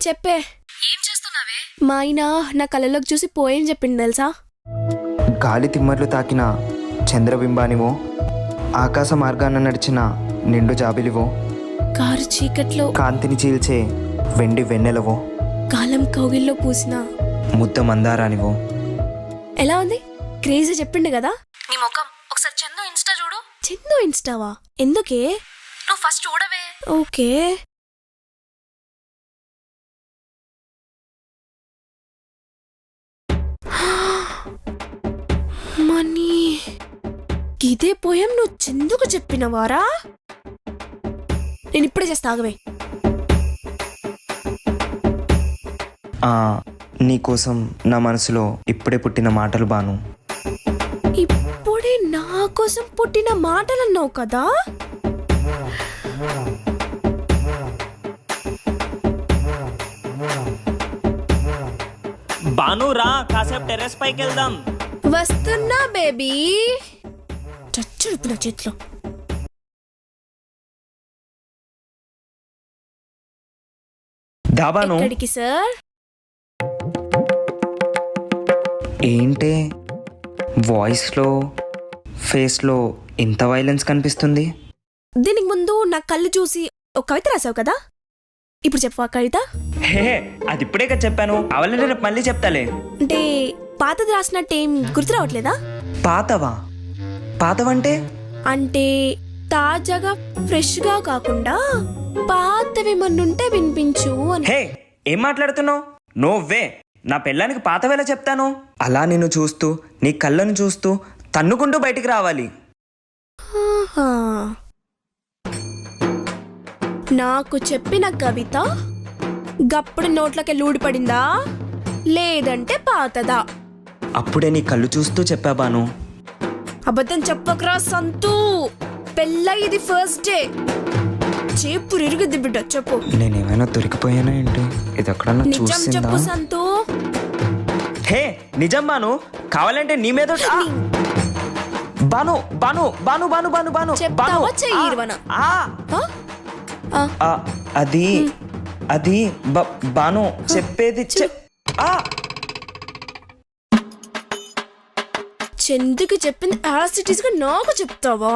చెప్పే. ఏం చేస్తున్నావే? మా ఆయన నా కళ్ళలోకి చూసి పోయేం చెప్పింది తెలుసా? గాలి తిమ్మర్లు తాకిన చంద్రబింబానివో, ఆకాశ మార్గాన నడిచిన నిండు జాబిలివో, కారు చీకట్లో కాంతిని చీల్చే వెండి వెన్నెలవో, కాలం కౌగిల్లో పూసిన ముద్ద మందారానివో. ఎలా ఉంది? క్రేజీ చెప్పిండు కదా. నీ ముఖం ఒకసారి చందు ఇన్స్టా చూడు. చందు ఇన్స్టావా? ఎందుకే? నువ్వు ఫస్ట్ చూడవే. ఓకే. మనీ ఇదే పోయం నువ్వు చందుకు చెప్పినవారా? నేను ఇప్పుడే చేస్తా, ఆగవే. నీకోసం నా మనసులో ఇప్పుడే పుట్టిన మాటలు బాను. ఇప్పుడే నా కోసం పుట్టిన మాటలన్నావు కదా. బాను రా, కాసేపు టెర్రస్ పైకి వెళ్దాం. వస్తున్నా బేబీ. చచ్చుడు నా చేతిలో. దాబాను. ఎక్కడికి సార్? ఏంటే వాయిస్లో ఫేస్లో ఇంత వైలెన్స్ కనిపిస్తుంది? దీనికి ముందు నా కళ్ళు చూసి ఒక కవిత రాసావు కదా, ఇప్పుడు చెప్పు ఆ కవిత. హే, అది ఇప్పుడే కదా చెప్పాను. అవలంటే రేపు మళ్ళీ చెప్తాలే. అంటే పాతది రాసినట్టేం గుర్తు రావట్లేదా? పాతవా? పాతవంటే? అంటే తాజాగా ఫ్రెష్ గా కాకుండా పాతవేమన్నుంటే వినిపించు అని. హే, ఏం మాట్లాడుతున్నావు? No way. నా పెళ్ళానికి పాతవేలా చెప్తాను? అలా నిన్ను చూస్తూ, నీ కళ్ళను చూస్తూ తన్నుకుంటూ బయటికి రావాలి. ఆహా. నాకు చెప్పిన కవిత గప్పుడు నోట్లకి లూడిపడిందా లేదంటే పాతదా? అప్పుడే నీ కళ్ళు చూస్తూ చెప్పాబాను. అబద్ధం చెప్పకరా సంతు. పెళ్ళై ఇది ఫస్ట్ డే. చేపు ఇరుగుద్ది బిడ్డ, చెప్పు. నేనేమైనా దొరికిపోయానా ఏంటి? ఇది ఎక్కడన్నా నిజం చూసిందా? చెప్పు సంతు. హే, నిజం బాను. కావాలంటే నీ మీద బాను బాను బాను బాను బాను బాను చెప్తావా చెయ్యి ఇరువనా? అది అది బాను చెప్పేది చందుకి చెప్పింది యాసిటీస్ గా నాకు చెప్తావా?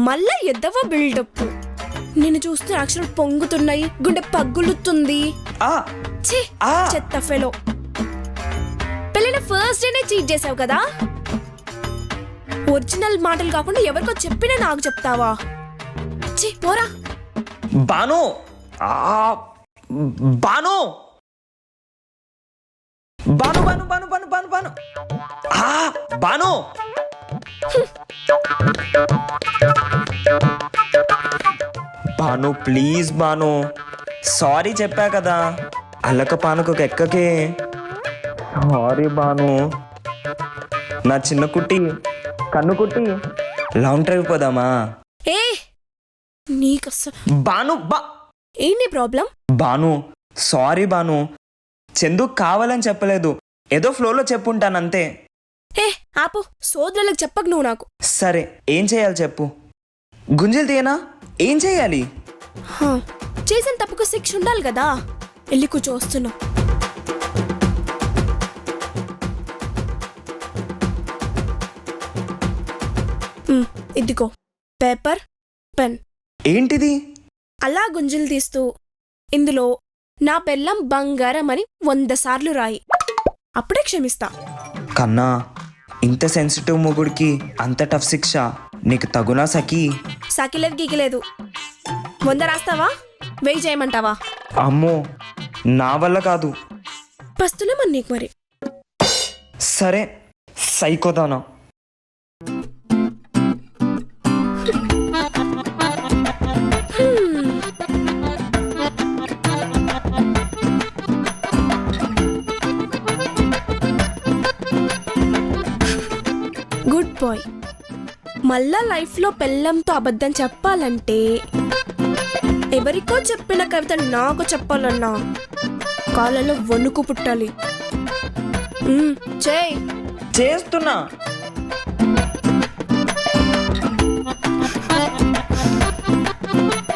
మళ్ళా ఎద్దవా బిల్డప్. నిన్ను చూస్తే అక్షరాలు పొంగుతున్నాయి, గుండె పగ్గులుతుంది. చెత్త ఫెలో. పెళ్ళైన ఫస్ట్ డేనే చీట్ చేసావు కదా. ఒరిజినల్ మాటలు కాకుండా ఎవరికో చెప్పినా నాకు చెప్తావా? పోరా బాను. బాను బాను బాను బాను బాను బాను బాను బాను. బాను ప్లీజ్ బాను. సారీ చెప్పా కదా. అల్లక పానుకు ఎక్కకే. సారీ బాను. నా చిన్న కుట్టి, కన్ను కుట్టి, లాంగ్ డ్రైవ్ పోదామా? ఏ నీకు బాను ఏంటి ప్రాబ్లం? బాను సారీ బాను. చందు కావాలని చెప్పలేదు, ఏదో ఫ్లోలో చెప్పుంటానంతే. ఏ ఆపు, సోదరులకు చెప్పకు నువ్వు నాకు. సరే, ఏం చేయాలి చెప్పు. గుంజలు తీయనా? ఏం చేయాలి? చేసిన తప్పుకు శిక్ష ఉండాలి కదా. వెళ్ళి కూర్చో, వస్తున్నా. ఇదిగో పేపర్, పెన్. ఏంటిది? అలా గుంజలు తీస్తూ ఇందులో నా పెళ్ళం బంగారం అని 100 సార్లు రాయి. అప్పుడే క్షమిస్తా. కన్నా, ఇంత సెన్సిటివ్ మొగుడికి అంత టఫ్ శిక్ష నీకు తగునా సఖీ? సాకిలేదు గీకిలేదు. 100 రాస్తావా? 1000 చేయమంటావా? అమ్మో, నా వల్ల కాదు. పస్తులే మన నీకు మరి. సరే, సైకోదానా. Good bye. మళ్ళా లైఫ్లో పెళ్ళంతో అబద్ధం చెప్పాలంటే ఎవరికో చెప్పిన కవిత నాకు చెప్పాలన్నా కాళ్ళలో వణుకు పుట్టాలి. చేస్తున్నా.